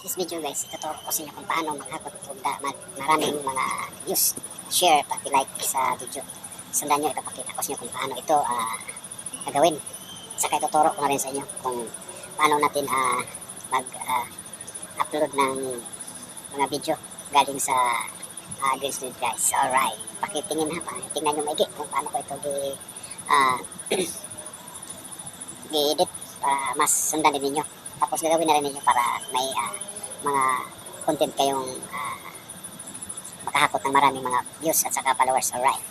This video guys, ituturo ko sa inyo kung paano maghakot og maraming mga views, share, pati like sa video. Sundan nyo, ipapakita ko sa inyo kung paano ito gagawin. Saka ituturo ko na rin sa inyo kung paano natin mag-upload ng mga video galing sa Greenstudio guys. Alright, pakitingin tingnan nyo maigi kung paano ko ito i-edit para mas sundan din ninyo. Tapos gagawin na rin ninyo para may mga content kayong makahakot ng maraming mga views at saka followers. Alright.